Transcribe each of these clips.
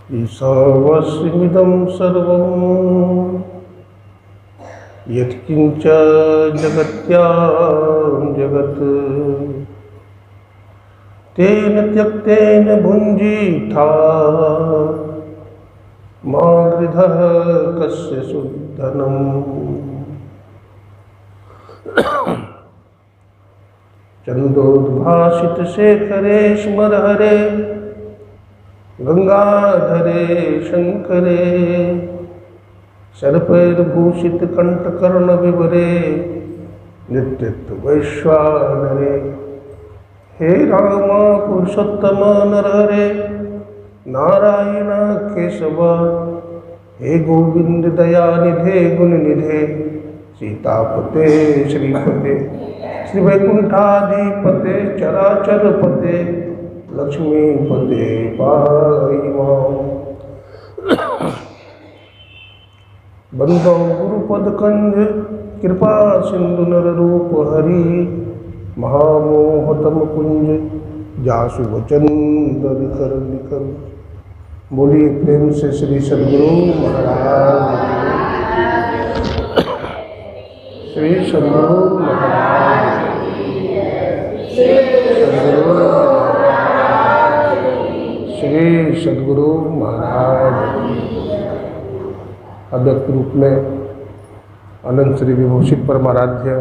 ईशावास्यमिदं सर्वं यत्किञ्च जगत्यां जगत् तेन त्यक्तेन भुञ्जीथा मा गृधः कस्य सुधनम्। चंदोद्भासित शेखरे स्मरहरे गंगाधरे शंकरे सर्पैर्भूषित कंठकर्ण विवरे नित्यत्व वैश्वानरे। हे राम पुरुषोत्तम नरहरे नारायण केशव। हे गोविंद दयानिधे गुणनिधे सीतापते श्रीपते श्री वैकुंठाधिपते चराचरपते लक्ष्मीपते पाहि मां। बंदो गुरुपद कंज कृपा सिंधु नर रूप हरि महामोहतम कुंज जासु वचन कर निकल। बोलिए प्रेम से श्री सद्गुरु महाराज श्री सद्गुरु महाराज श्री सद्गुरु महाराज। अव्यक्त रूप में अनंत श्री विभूषित परमाराध्य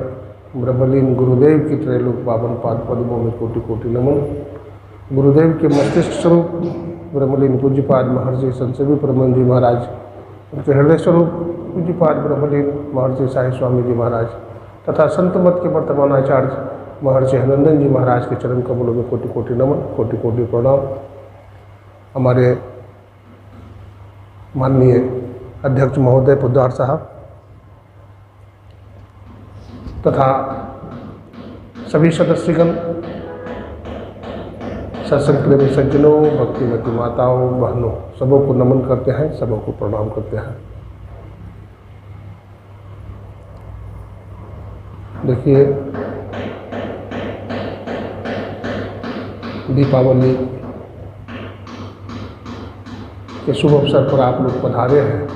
ब्रह्मलीन गुरुदेव की त्रैलोक पावन पाद पद्मों में कोटि कोटि नमन। गुरुदेव के मस्तिष्क स्वरूप ब्रह्मलीन पूज्यपाद महर्षि संतसेवी परमहंस जी महाराज, उनके हृदय स्वरूप पूज्यपाद ब्रह्मलीन महर्षि साई स्वामी जी महाराज तथा संत मत के वर्तमान आचार्य महर्षि हनंदन जी महाराज के चरण कमलों में कोटि कोटि नमन, कोटि कोटि प्रणाम। हमारे माननीय अध्यक्ष महोदय पोद्दार साहब तथा सभी सदस्यगण, सत्संग प्रेमी सज्जनों, भक्तिमती माताओं बहनों, सबों को नमन करते हैं, सबों को प्रणाम करते हैं। देखिए, दीपावली के शुभ अवसर पर आप लोग पधारे हैं।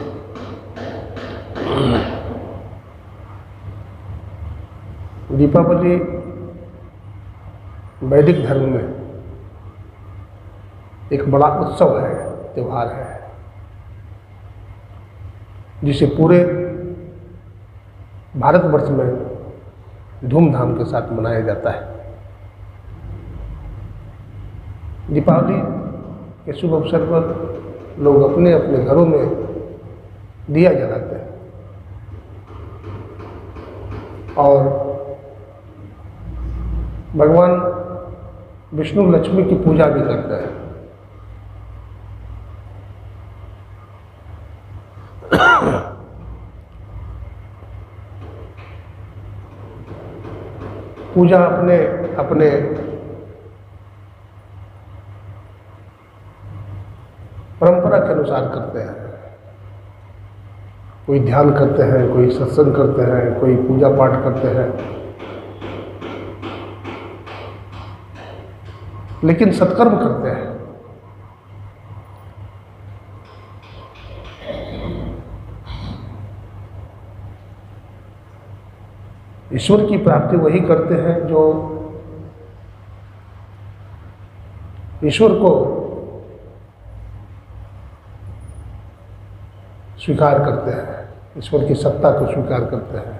दीपावली वैदिक धर्म में एक बड़ा उत्सव है, त्यौहार है, जिसे पूरे भारतवर्ष में धूमधाम के साथ मनाया जाता है। दीपावली के शुभ अवसर पर लोग अपने अपने घरों में दिया जलाते हैं और भगवान विष्णु लक्ष्मी की पूजा भी करते हैं। पूजा अपने अपने परंपरा के अनुसार करते हैं। कोई ध्यान करते हैं, कोई सत्संग करते हैं, कोई पूजा पाठ करते हैं, लेकिन सत्कर्म करते हैं। ईश्वर की प्राप्ति वही करते हैं जो ईश्वर को स्वीकार करते हैं, ईश्वर की सत्ता को स्वीकार करते हैं।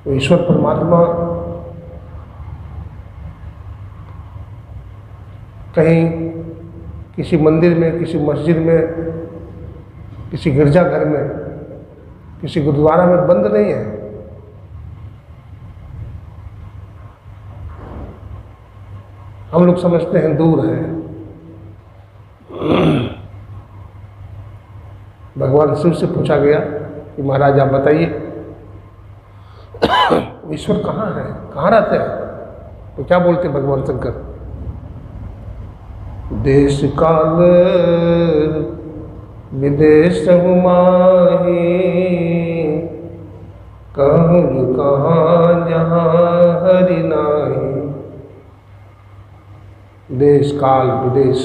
तो ईश्वर परमात्मा कहीं किसी मंदिर में, किसी मस्जिद में, किसी गिरजाघर में, किसी गुरुद्वारा में बंद नहीं है। हम लोग समझते हैं दूर है। भगवान शिव से पूछा गया कि महाराज आप बताइए ईश्वर कहाँ है, कहाँ रहते हैं? तो क्या बोलते भगवान शंकर? देश काल विदेश माही कहूँ कहाँ जहाँ हरि नाही। देश काल विदेश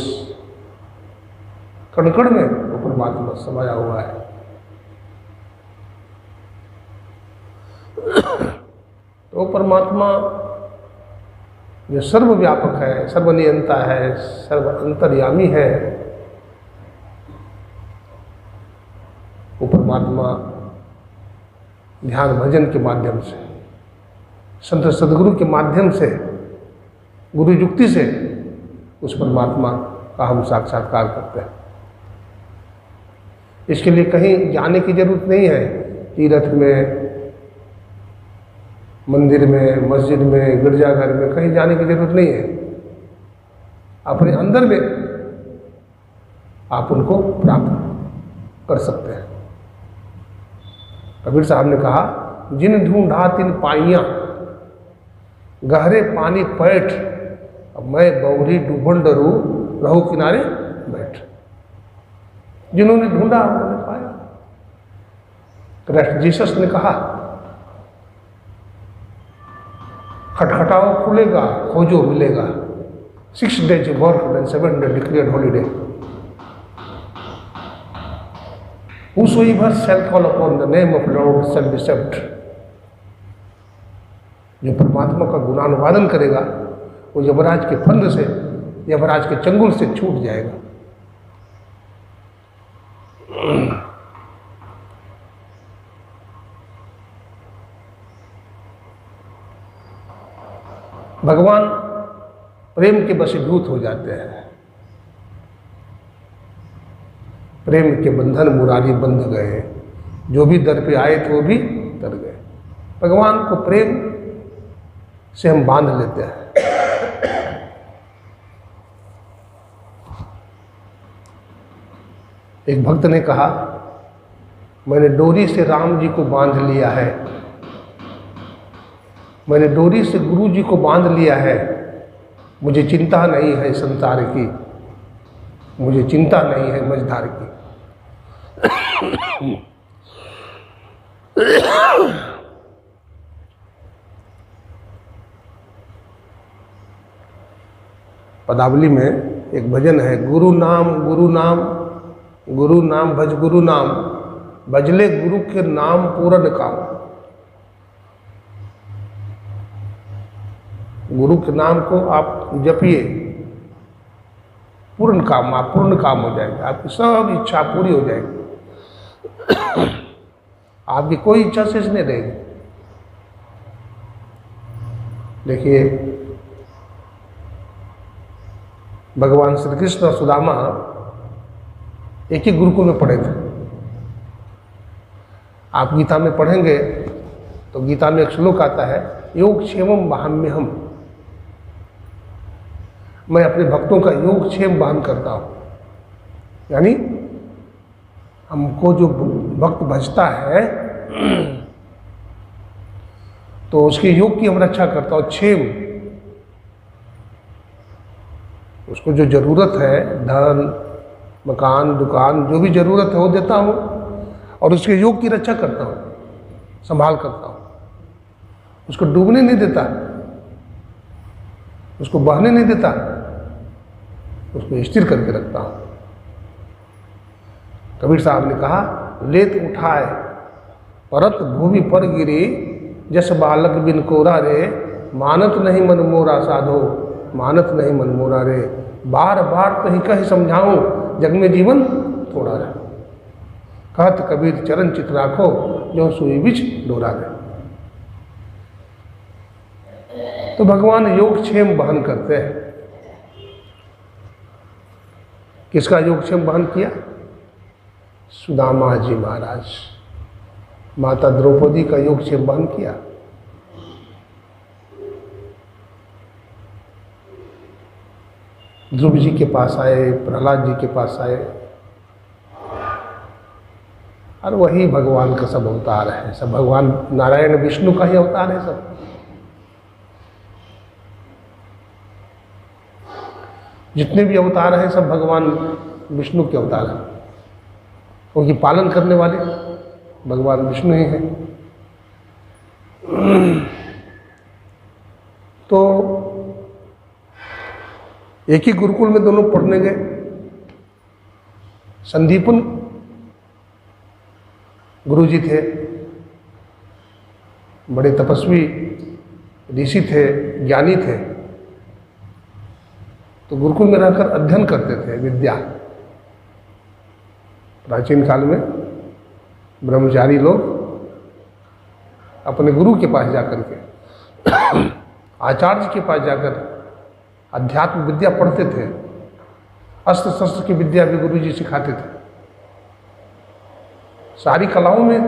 कण कण में वो परमात्मा समाया हुआ है। तो परमात्मा जो सर्वव्यापक है, सर्वनियंता है, सर्व अंतर्यामी है, वो परमात्मा ध्यान भजन के माध्यम से, संत सदगुरु के माध्यम से, गुरु युक्ति से उस परमात्मा का हम साक्षात्कार करते हैं। इसके लिए कहीं जाने की जरूरत नहीं है। तीर्थ में, मंदिर में, मस्जिद में, गिरजाघर में कहीं जाने की जरूरत नहीं है। अपने अंदर में आप उनको प्राप्त कर सकते हैं। कबीर साहब ने कहा, जिन ढूंढा तिन पाइयां, गहरे पानी पैठ, अब मैं बौरी डूबन डरू, रहू किनारे बैठ। जिन्होंने ढूंढा उन्होंने पाया। क्राइस्ट जीसस ने कहा, खटखटाओ खुलेगा, खोजो मिलेगा। 6 days work and 7 days declared holiday. Whosoever shall call upon the name of Lord shall be saved। जो परमात्मा का गुणानुवादन करेगा वो यमराज के फंद से, यमराज के चंगुल से छूट जाएगा। भगवान प्रेम के वशीभूत हो जाते हैं। प्रेम के बंधन मुरारी बंध गए, जो भी दर पे आए थे वो भी तर गए। भगवान को प्रेम से हम बांध लेते हैं। एक भक्त ने कहा, मैंने डोरी से राम जी को बांध लिया है, मैंने डोरी से गुरु जी को बांध लिया है, मुझे चिंता नहीं है संसार की, मुझे चिंता नहीं है मझधार की। पदावली में एक भजन है, गुरु नाम गुरु नाम, गुरु नाम भज गुरु नाम, भजले गुरु के नाम पूर्ण काम। गुरु के नाम को आप जपिए, पूर्ण काम, आप पूर्ण काम हो जाएगा, आपकी सब इच्छा पूरी हो जाएगी। आपकी कोई इच्छा शेष नहीं रहेगी। देखिए, भगवान श्री कृष्ण और सुदामा एक ही गुरुकुल में पढ़े थे। आप गीता में पढ़ेंगे तो गीता में एक श्लोक आता है, योग क्षेमम वहाम्यहम, मैं अपने भक्तों का योग क्षेम वहन करता हूँ। यानी हमको जो भक्त भजता है तो उसके योग की हम रक्षा करता हूँ। क्षेम, उसको जो जरूरत है, धन मकान दुकान जो भी जरूरत है वो देता हूँ, और उसके योग की रक्षा करता हूँ, संभाल करता हूँ। उसको डूबने नहीं देता, उसको बहने नहीं देता, उसको स्थिर करके रखता हूँ। कबीर साहब ने कहा, लेत उठाए परत भूमि पर गिरी, जस बालक बिन कोरा रे, मानत नहीं मन मोरा साधो, मानत नहीं मन मोरा रे, बार बार कहीं कहीं समझाऊं, जग में जीवन थोड़ा रहे। कहत कबीर चरण चित राखो, जो सुई बिच डोरा दे। तो भगवान योगक्षेम वहन करते हैं। किसका योगक्षेम वहन किया? सुदामा जी महाराज, माता द्रौपदी का योगक्षेम वहन किया। ध्रुव जी के पास आए, प्रहलाद जी के पास आए, और वही भगवान का सब अवतार है। सब भगवान नारायण विष्णु का ही अवतार है सब। जितने भी अवतार हैं सब भगवान विष्णु के अवतार हैं, उनकी पालन करने वाले भगवान विष्णु ही हैं। तो एक ही गुरुकुल में दोनों पढ़ने गए। संदीपन गुरुजी थे, बड़े तपस्वी ऋषि थे, ज्ञानी थे। तो गुरुकुल में रहकर अध्ययन करते थे विद्या। प्राचीन काल में ब्रह्मचारी लोग अपने गुरु के पास जाकर के आचार्य के पास जाकर अध्यात्म विद्या पढ़ते थे। अस्त्र शस्त्र की विद्या भी गुरु जी सिखाते थे। सारी कलाओं में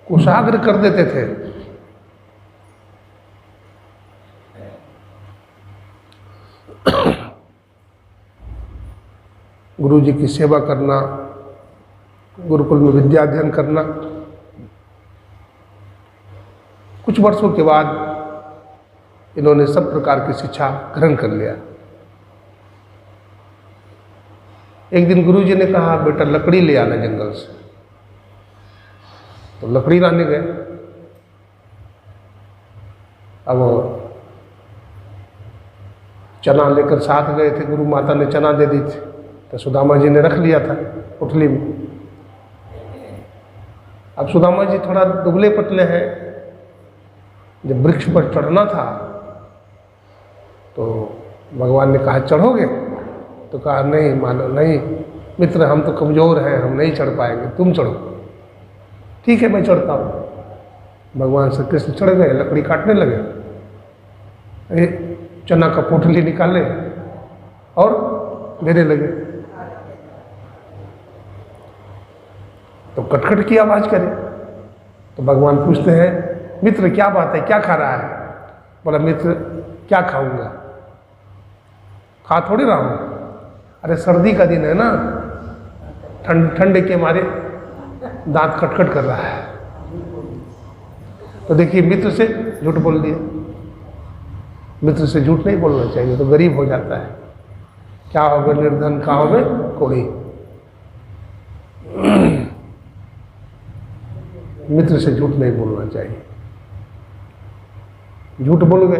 कुशाग्र कर देते थे। गुरु जी की सेवा करना, गुरुकुल में विद्या अध्ययन करना। कुछ वर्षों के बाद इन्होंने सब प्रकार की शिक्षा ग्रहण कर लिया। एक दिन गुरु जी ने कहा, बेटा लकड़ी ले आना जंगल से। तो लकड़ी लाने गए। अब चना लेकर साथ गए थे, गुरु माता ने चना दे दी थी, तो सुदामा जी ने रख लिया था पुटली में। अब सुदामा जी थोड़ा दुबले पतले हैं। जब वृक्ष पर चढ़ना था तो भगवान ने कहा, चढ़ोगे? तो कहा, नहीं मानो, नहीं मित्र, हम तो कमज़ोर हैं, हम नहीं चढ़ पाएंगे, तुम चढ़ो। ठीक है, मैं चढ़ता हूँ। भगवान श्री कृष्ण चढ़ गए, लकड़ी काटने लगे। अरे चना का पोटली निकाले और देने लगे। तो कटकट की आवाज़ करे। तो भगवान पूछते हैं, मित्र क्या बात है, क्या खा रहा है? बोला, मित्र क्या खाऊंगा, खा थोड़ी रहा हूँ। अरे सर्दी का दिन है ना, ठंड के मारे दांत खटखट कर रहा है। तो देखिए, मित्र से झूठ बोल दिया। मित्र से झूठ नहीं बोलना चाहिए, तो गरीब हो जाता है। क्या होगा निर्धन, क्या होगा कोड़ी। मित्र से झूठ नहीं बोलना चाहिए। झूठ बोल गए,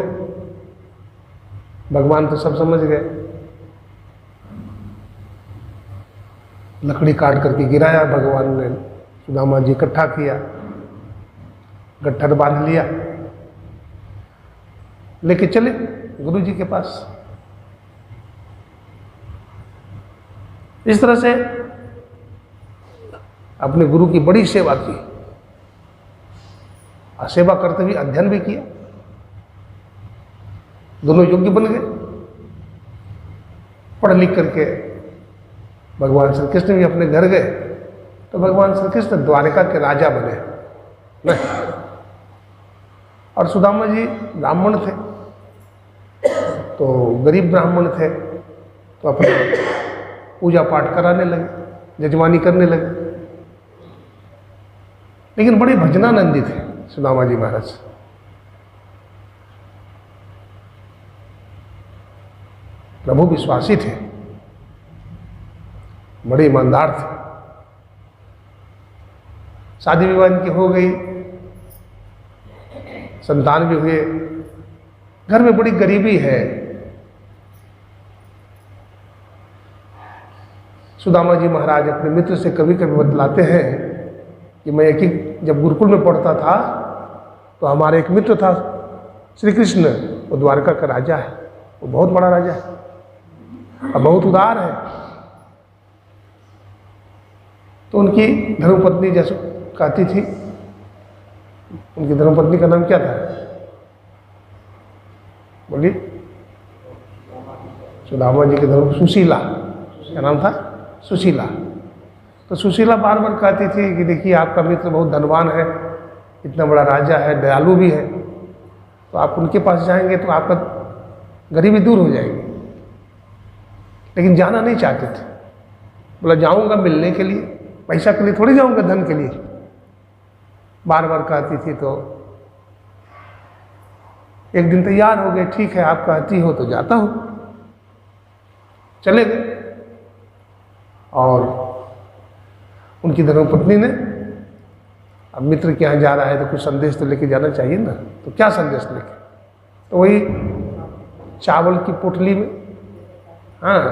भगवान तो सब समझ गए। लकड़ी काट करके गिराया भगवान ने। सुदामा जी इकट्ठा किया, गट्ठर बांध लिया, लेके चले गुरु जी के पास। इस तरह से अपने गुरु की बड़ी सेवा की। सेवा करते हुए अध्ययन भी किया। दोनों योग्य बन गए। पढ़ लिख करके भगवान श्री कृष्ण भी अपने घर गए। तो भगवान श्री कृष्ण द्वारिका के राजा बने नहीं। और सुदामा जी ब्राह्मण थे, तो गरीब ब्राह्मण थे, तो अपने पूजा पाठ कराने लगे, यजमानी करने लगे। लेकिन बड़े भजनानंदी थे सुदामा जी महाराज। प्रभु विश्वासी थे, बड़े ईमानदार थे। शादी विवाह इनकी हो गई, संतान भी हुए। घर में बड़ी गरीबी है। सुदामा जी महाराज अपने मित्र से कभी कभी बतलाते हैं कि मैं जब गुरुकुल में पढ़ता था तो हमारा एक मित्र था श्री कृष्ण, वो द्वारका का राजा है, वो बहुत बड़ा राजा है और बहुत उदार है। तो उनकी धर्मपत्नी जैसे कहती थी, उनकी धर्मपत्नी का नाम क्या था? बोलिए। सुदामा जी की धर्म सुशीला, क्या नाम था? सुशीला। तो सुशीला बार बार कहती थी कि देखिए आपका मित्र बहुत धनवान है, इतना बड़ा राजा है, दयालु भी है, तो आप उनके पास जाएंगे तो आपका गरीबी दूर हो जाएगी। लेकिन जाना नहीं चाहते थे। बोला जाऊंगा मिलने के लिए, पैसा के लिए थोड़ी जाऊंगा, धन के लिए। बार बार कहती थी। तो एक दिन तैयार हो गए, ठीक है आप कहती हो तो जाता हूं। चले गए और उनकी धर्मपत्नी ने, अब मित्र के यहाँ जा रहा है तो कुछ संदेश तो लेके जाना चाहिए ना, तो क्या संदेश लेके? तो वही चावल की पोटली में, हाँ,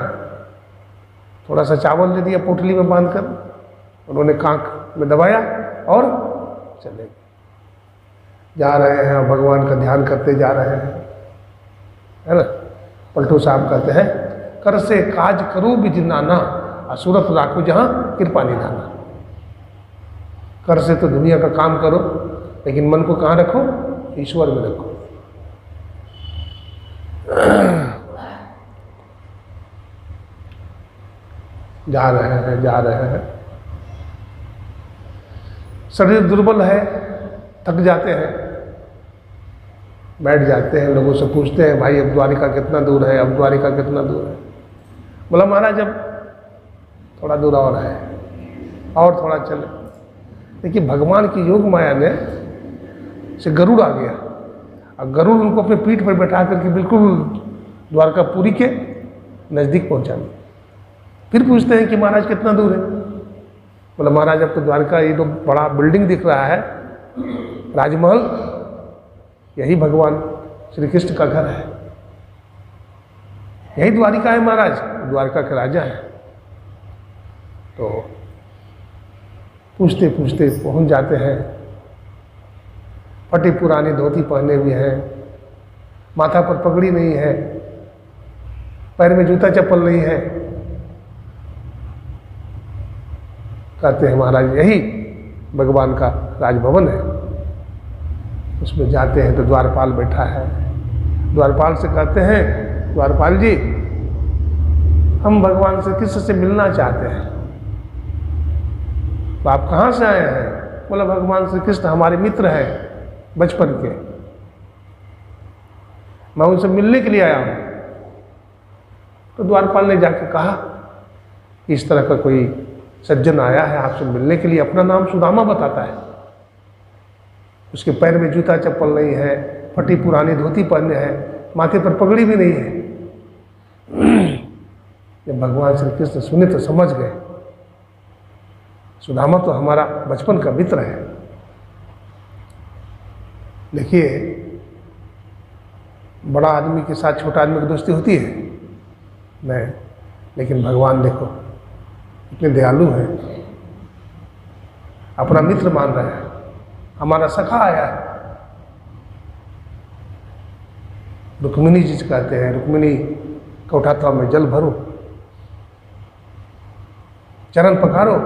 थोड़ा सा चावल दे दिया पोटली में बांधकर, उन्होंने कांख में दबाया और चले गए। जा रहे हैं और भगवान का ध्यान करते जा रहे हैं, है ना। पलटू साहब कहते हैं, कर से काज करो विधि नाना, असुरत राखो जहाँ कृपा निधाना। कर से तो दुनिया का काम करो, लेकिन मन को कहाँ रखो? ईश्वर में रखो। जा रहे हैं, शरीर दुर्बल है, थक जाते हैं, बैठ जाते हैं। लोगों से पूछते हैं, भाई अब द्वारिका कितना दूर है, अब द्वारिका कितना दूर है? बोला महाराज अब थोड़ा दूर और है, और थोड़ा चले। देखिए भगवान की योग माया ने से गरुड़ आ गया, और गरुड़ उनको अपने पीठ पर बैठा करके बिल्कुल द्वारकापुरी के नज़दीक पहुंचा दिया। फिर पूछते हैं कि महाराज कितना दूर है? बोला महाराज अब तो द्वारका, ये तो बड़ा बिल्डिंग दिख रहा है, राजमहल, यही भगवान श्री कृष्ण का घर है, यही द्वारिका है महाराज, द्वारका के राजा है। तो पूछते पूछते पहुंच जाते हैं। फटी पुरानी धोती पहने हुए हैं, माथा पर पगड़ी नहीं है, पैर में जूता चप्पल नहीं है। कहते हैं महाराज यही भगवान का राजभवन है। उसमें जाते हैं तो द्वारपाल बैठा है। द्वारपाल से कहते हैं, द्वारपाल जी हम भगवान से कृष्ण से मिलना चाहते हैं। तो आप कहाँ से आए हैं? बोला भगवान श्री कृष्ण हमारे मित्र हैं बचपन के, मैं उनसे मिलने के लिए आया हूँ। तो द्वारपाल ने जाके कहा कि इस तरह का कोई सज्जन आया है आपसे मिलने के लिए, अपना नाम सुदामा बताता है, उसके पैर में जूता चप्पल नहीं है, फटी पुरानी धोती पहने है, माथे पर पगड़ी भी नहीं है। जब भगवान श्री कृष्ण सुने तो समझ गए, सुदामा तो हमारा बचपन का मित्र है। देखिए बड़ा आदमी के साथ छोटा आदमी की दोस्ती होती है नहीं, लेकिन भगवान देखो इतने दयालु हैं, अपना मित्र मान रहे हैं, हमारा सखा आया है। रुक्मिणी जी कहते हैं, रुक्मिणी का उठाता मैं जल भरो, चरण पखारो।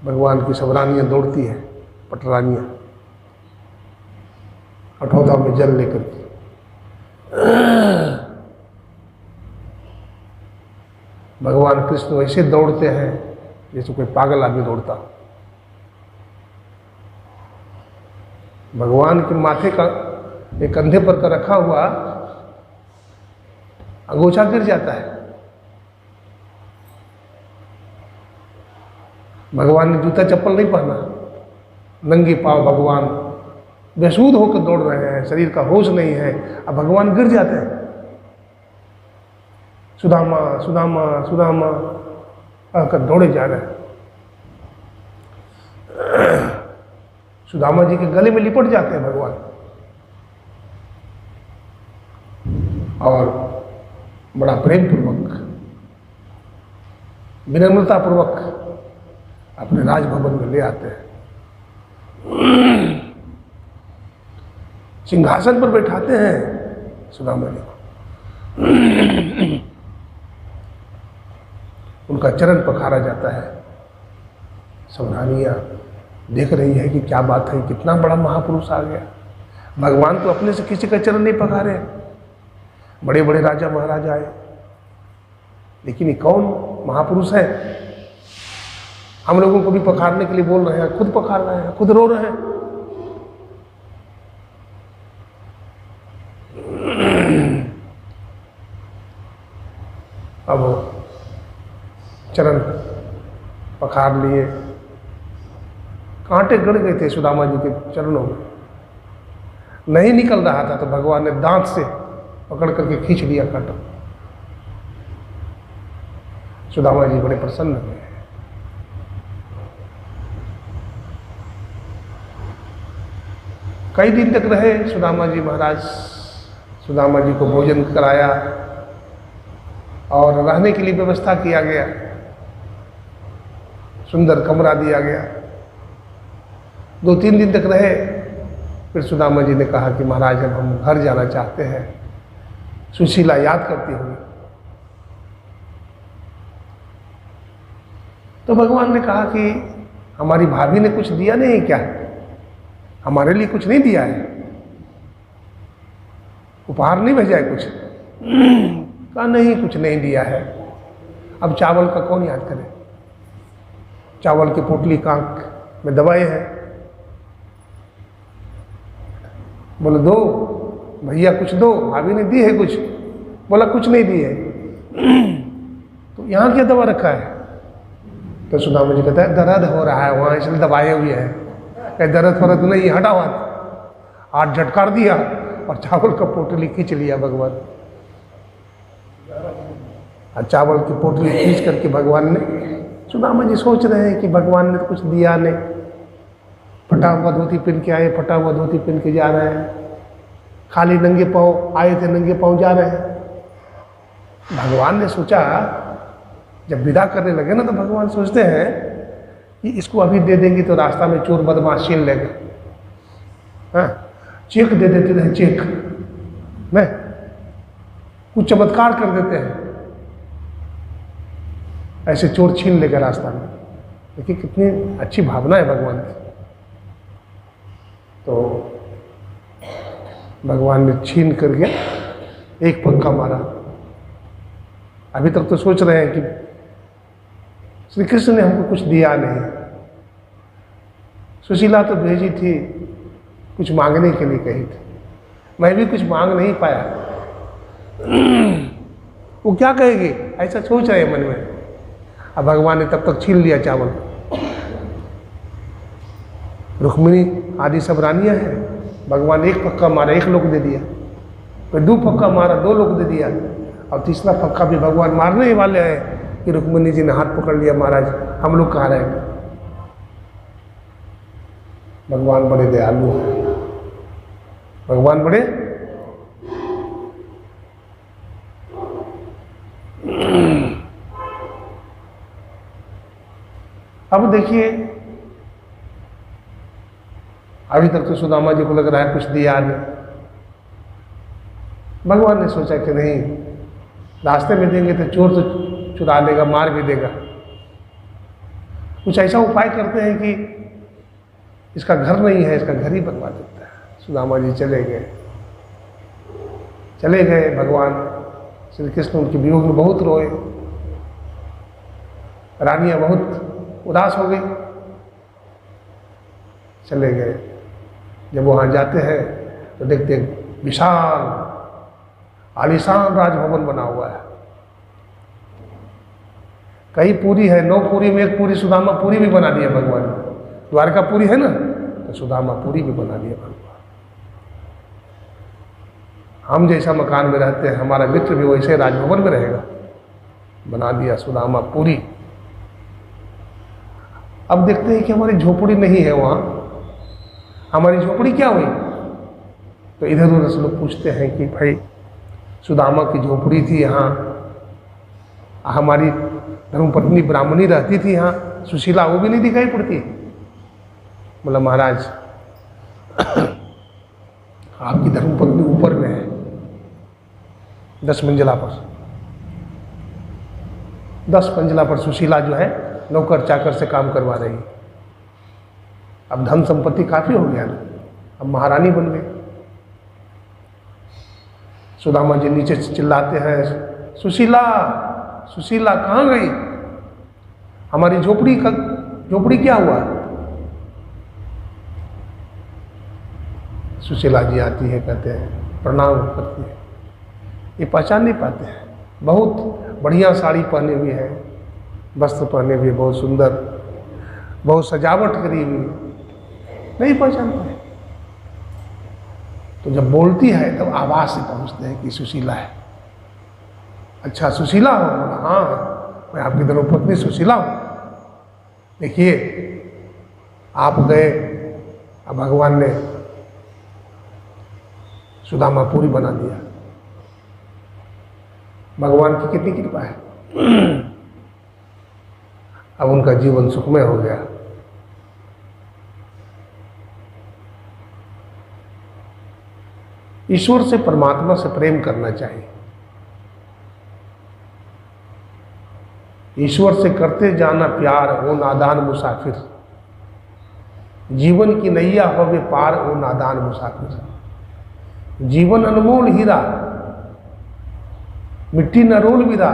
भगवान की सब रानियां दौड़ती है, पटरानियां, अठौता में जल लेकर के। भगवान कृष्ण वैसे दौड़ते हैं जैसे कोई पागल आदमी दौड़ता। भगवान के माथे का एक कंधे पर का रखा हुआ अंगोछा गिर जाता है। भगवान ने जूता चप्पल नहीं पहना, नंगे पांव भगवान बेसुध होकर दौड़ रहे हैं, शरीर का होश नहीं है, अब भगवान गिर जाते हैं। सुदामा सुदामा सुदामा कहकर दौड़े जा रहे हैं। सुदामा जी के गले में लिपट जाते हैं भगवान, और बड़ा प्रेम पूर्वक विनम्रता पूर्वक अपने राजभवन में ले आते हैं, सिंहासन पर बैठाते हैं सुदामा जी को, उनका चरण पखारा जाता है। सब रानियां देख रही है कि क्या बात है, कितना बड़ा महापुरुष आ गया। भगवान तो अपने से किसी का चरण नहीं पखारे, बड़े बड़े राजा महाराजा आए, लेकिन ये कौन महापुरुष है? हम लोगों को भी पखारने के लिए बोल रहे हैं, खुद पखार रहे हैं, खुद रो रहे हैं। अब चरण पखार लिए, कांटे गड़ गए थे सुदामा जी के चरणों में, नहीं निकल रहा था, तो भगवान ने दांत से पकड़ करके खींच लिया कांटा। सुदामा जी बड़े प्रसन्न हुए। कई दिन तक रहे सुदामा जी महाराज, सुदामा जी को भोजन कराया, और रहने के लिए व्यवस्था किया गया, सुंदर कमरा दिया गया। 2-3 दिन तक रहे। फिर सुदामा जी ने कहा कि महाराज अब हम घर जाना चाहते हैं। सुशीला याद करती हुई तो भगवान ने कहा कि हमारी भाभी ने कुछ दिया नहीं क्या, हमारे लिए कुछ नहीं दिया है, उपहार नहीं भेजा है कुछ? कहा नहीं, कुछ नहीं दिया है। अब चावल का कौन याद करे? चावल की पोटली कांक में दबाए हैं। बोले दो भैया, कुछ दो, भाभी ने दी है कुछ? बोला कुछ नहीं दी है। तो यहाँ क्या दबा रखा है? तो सुदामा जी कहता है दर्द हो रहा है वहाँ, इसलिए दबाए हुए हैं। कहे दर्द फर्द नहीं, हटा हाथ झटकार दिया और चावल का पोटली खींच लिया भगवान। और चावल की पोटली खींच करके भगवान ने, सुदामा जी सोच रहे हैं कि भगवान ने तो कुछ दिया नहीं, फटा हुआ धोती पहन के आए, फटा हुआ धोती पहन के जा रहे हैं, खाली नंगे पाँव आए थे, नंगे पाँव जा रहे हैं। भगवान ने सोचा, जब विदा करने लगे ना तो भगवान सोचते हैं कि इसको अभी दे देंगे तो रास्ता में चोर बदमाश छीन लेगा। हाँ, चेक दे देते हैं, चेक नहीं, कुछ चमत्कार कर देते हैं, ऐसे चोर छीन लेगा रास्ता में। देखिए कितनी अच्छी भावना है भगवान की। तो भगवान ने छीन करके एक पक्का मारा। अभी तक तो सोच रहे हैं कि श्री कृष्ण ने हमको कुछ दिया नहीं। सुशीला तो भेजी थी, कुछ मांगने के लिए कही थी, मैं भी कुछ मांग नहीं पाया। वो क्या कहेगी, ऐसा सोच रहे मन में। अब भगवान ने तब तक छीन लिया चावल। रुक्मिणी आदि सब रानियां हैं, भगवान एक पक्का मारा, 1 लोग दे दिया, फिर 2 पक्का मारा, 2 लोग दे दिया, और तीसरा पक्का भी भगवान मारने ही वाले हैं कि रुक्मिणी जी ने हाथ पकड़ लिया, महाराज हम लोग कहाँ रहेंगे। भगवान बड़े दयालु हैं, भगवान बड़े अब देखिए, अभी तक तो सुदामा जी को लग रहा है कुछ दिया नहीं। भगवान ने सोचा कि नहीं, रास्ते में देंगे तो चोर तो चुरा लेगा, मार भी देगा। कुछ ऐसा उपाय करते हैं कि इसका घर नहीं है, इसका घर ही बनवा देता है। सुदामा जी चले गए। भगवान श्री कृष्ण उनके वियोग में बहुत रोए, रानियां बहुत उदास हो गई, चले गए। जब वहाँ जाते हैं तो देखते हैं विशाल आलीशान राजभवन बना हुआ है। कई पूरी है, 9 पूरी में 1 पूरी सुदामा पूरी भी बना दिया भगवान ने। द्वारका पूरी है ना, तो सुदामा पूरी भी बना दिया भगवान। हम जैसा मकान में रहते हैं, हमारा मित्र भी वैसे राजभवन में रहेगा, बना दिया सुदामा पूरी। अब देखते हैं कि हमारी झोपड़ी नहीं है वहाँ, हमारी झोपड़ी क्या हुई? तो इधर उधर से लोग पूछते हैं कि भाई सुदामा की झोपड़ी थी यहाँ, हमारी धर्मपत्नी ब्राह्मणी रहती थी यहाँ, सुशीला वो भी नहीं दिखाई पड़ती। बोला महाराज आपकी धर्मपत्नी ऊपर में है, 10 मंजिला पर। 10 मंजिला पर सुशीला जो है नौकर चाकर से काम करवा रही। अब धन संपत्ति काफी हो गया ना, अब महारानी बन गई। सुदामा जी नीचे से चिल्लाते हैं, सुशीला सुशीला कहाँ गई? हमारी झोपड़ी क्या हुआ? सुशीला जी आती है, कहते हैं प्रणाम करती है। ये पहचान नहीं पाते हैं, बहुत बढ़िया साड़ी पहने हुई है, वस्त्र पहने हुए, बहुत सुंदर, बहुत सजावट करी हुई, नहीं पहचान पाए। तो जब बोलती है तब आवाज से पहुंचते हैं कि सुशीला है। अच्छा सुशीला हो? हाँ मैं आपकी धर्मपत्नी सुशीला हूँ। देखिए आप गए, अब भगवान ने सुदामा पूरी बना दिया। भगवान की कितनी कृपा है। अब उनका जीवन सुखमय हो गया। ईश्वर से, परमात्मा से प्रेम करना चाहिए। ईश्वर से करते जाना प्यार, वो नादान मुसाफिर। जीवन की नैया होवे पार, वो नादान मुसाफिर। जीवन अनमोल हीरा, मिट्टी न रोल विदा,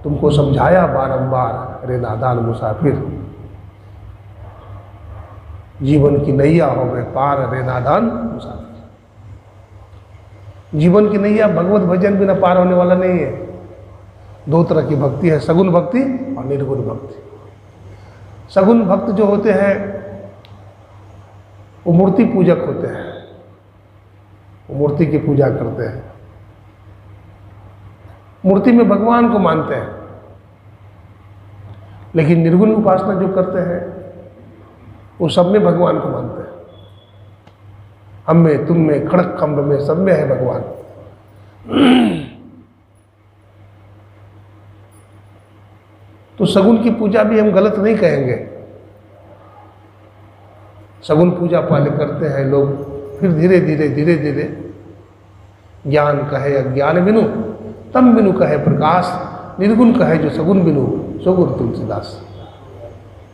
तुमको समझाया बारंबार रे नादान मुसाफिर। जीवन की नैया होवे पार, रे नादान मुसाफिर। जीवन की नैया भगवत भजन बिना पार होने वाला नहीं है। दो तरह की भक्ति है, सगुण भक्ति और निर्गुण भक्ति। सगुण भक्त जो होते हैं वो मूर्ति पूजक होते हैं, वो मूर्ति की पूजा करते हैं, मूर्ति में भगवान को मानते हैं। लेकिन निर्गुण उपासना जो करते हैं वो सब में भगवान को मानते हैं। हम में, तुम में, खड़क खंभ में, सब में है भगवान। तो सगुन की पूजा भी हम गलत नहीं कहेंगे। सगुन पूजा पहले करते हैं लोग, फिर धीरे धीरे धीरे धीरे ज्ञान कहे अज्ञान बिनु, तम बिनु कहे प्रकाश, निर्गुण कहे जो सगुन बिनु, सो गुरु तुलसीदास।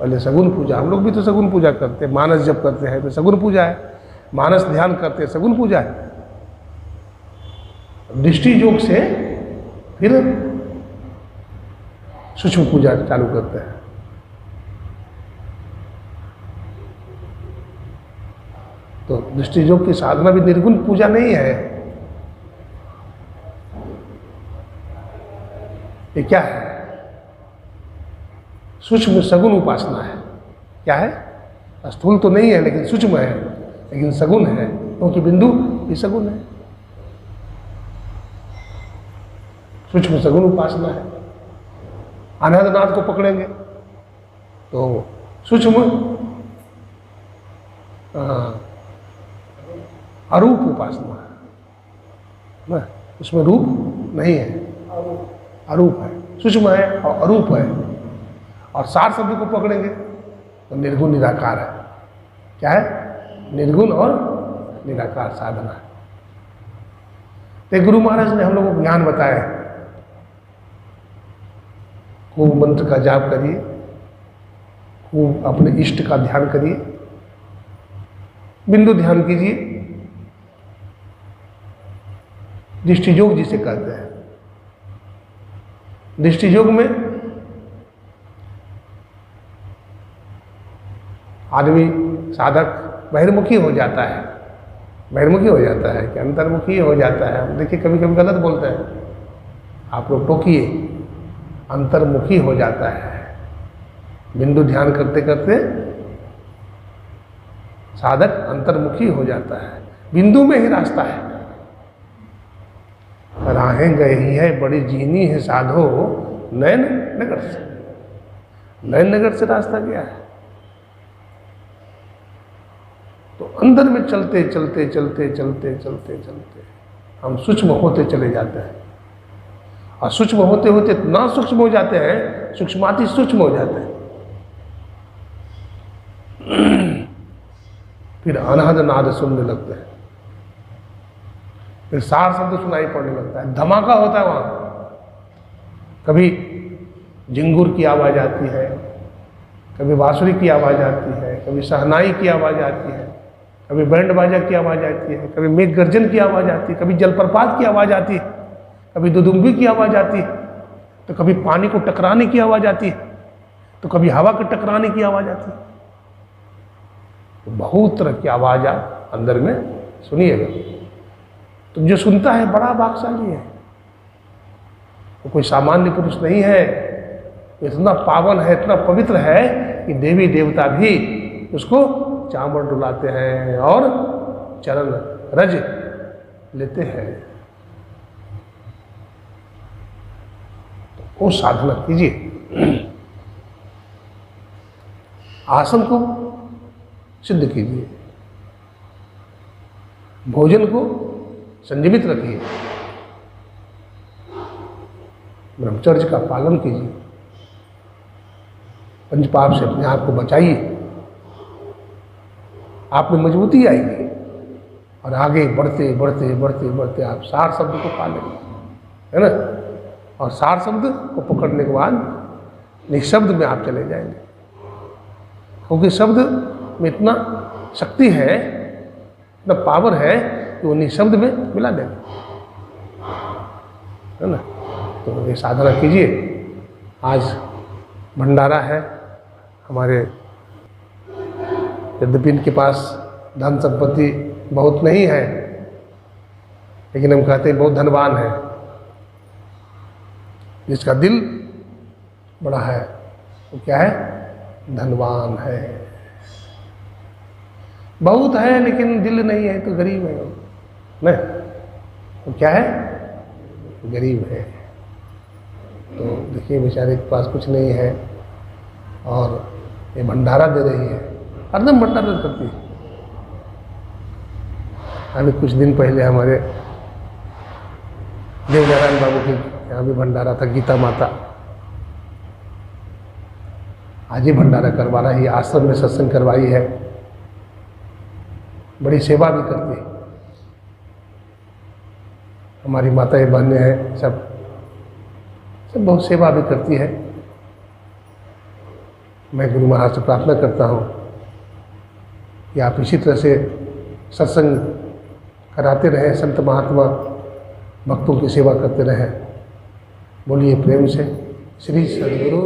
पहले सगुन पूजा, हम लोग भी तो सगुन पूजा करते हैं। मानस जब करते हैं तो सगुन पूजा है, मानस ध्यान करते हैं सगुन पूजा है। दृष्टि योग से फिर सूक्ष्म पूजा चालू करते हैं। तो दृष्टि योग की साधना भी निर्गुण पूजा नहीं है। ये क्या है? सूक्ष्म सगुण उपासना है। क्या है? स्थूल तो नहीं है लेकिन सूक्ष्म है, लेकिन सगुण है, क्योंकि बिंदु भी सगुण है। सूक्ष्म सगुण उपासना है। अनादिनाथ को पकड़ेंगे तो सूक्ष्म अरूप उपासना है ना, उसमें रूप नहीं है, अरूप है, सूक्ष्म है और अरूप है। और सार शब्द को पकड़ेंगे तो निर्गुण निराकार है। क्या है? निर्गुण और निराकार साधना है। तो गुरु महाराज ने हम लोगों को ज्ञान बताया है। खूब मंत्र का जाप करिए, खूब अपने इष्ट का ध्यान करिए, बिंदु ध्यान कीजिए, दृष्टि योग जिसे कहते हैं। दृष्टि योग में आदमी साधक बहिर्मुखी हो जाता है। बहिर्मुखी हो जाता है कि अंतर्मुखी हो जाता है। हम देखिए कभी कभी गलत बोलते हैं, आप लोग टोकिए, अंतर्मुखी हो जाता है। बिंदु ध्यान करते करते साधक अंतर्मुखी हो जाता है। बिंदु में ही रास्ता है। राहें गई है बड़ी जीनी है साधो, नयन नगर से। नयन नगर से रास्ता क्या है? तो अंदर में चलते चलते चलते चलते चलते चलते हम सूक्ष्म होते चले जाते हैं। और सूक्ष्म होते होते इतना सूक्ष्म हो जाते हैं, सूक्ष्माति सूक्ष्म हो जाते हैं। फिर अनहद नाद सुनने लगते हैं, फिर सार शब्द सुनाई पड़ने लगता है, धमाका होता है वहाँ। कभी झिंगुर की आवाज़ आती है, कभी बांसुरी की आवाज़ आती है, कभी शहनाई की आवाज़ आती है, कभी बैंड बाजा की आवाज़ आती है, कभी मेघ गर्जन की आवाज़ आती है, कभी जलप्रपात की आवाज़ आती है, कभी दुदुम्बी की आवाज़ आती है, तो कभी पानी को टकराने की आवाज़ आती है, तो कभी हवा के टकराने की आवाज़ आती है। तो बहुत तरह की आवाज़ आप अंदर में सुनिएगा। तो जो सुनता है बड़ा भाग्यशाली है। वो कोई सामान्य पुरुष नहीं है, इतना पावन है, इतना पवित्र है कि देवी देवता भी उसको चामड़ डुलाते हैं और चरण रज लेते हैं। तो वो साधना कीजिए, आसन को सिद्ध कीजिए, भोजन को संयमित रखिए, ब्रह्मचर्य का पालन कीजिए, पंचपाप से अपने आप को बचाइए, आप में मजबूती आएगी और आगे बढ़ते बढ़ते बढ़ते बढ़ते आप सार शब्द को पा लेंगे, है ना। और सार शब्द को पकड़ने के बाद निशब्द में आप चले जाएंगे, क्योंकि शब्द में इतना शक्ति है, इतना पावर है कि वो निशब्द में मिला देगा, है ना। तो ये साधना कीजिए। आज भंडारा है हमारे, यद्यपि इनके पास धन संपत्ति बहुत नहीं है, लेकिन हम कहते हैं बहुत धनवान है। जिसका दिल बड़ा है वो क्या है? धनवान है। बहुत है लेकिन दिल नहीं है तो गरीब है ना। तो क्या है? गरीब है। तो देखिए बेचारे के पास कुछ नहीं है और ये भंडारा दे रही है, हरदम भंडारा करती है। अभी कुछ दिन पहले हमारे देवनारायण बाबू के यहाँ भी भंडारा था, गीता माता। आज ही भंडारा करवा रही है, आश्रम में सत्संग करवाई है, बड़ी सेवा भी करती है। हमारी माताएं बहनें हैं, सब बहुत सेवा भी करती है। मैं गुरु महाराज से प्रार्थना करता हूँ कि आप इसी तरह से सत्संग कराते रहें, संत महात्मा भक्तों की सेवा करते रहें। बोलिए प्रेम से श्री सद्गुरु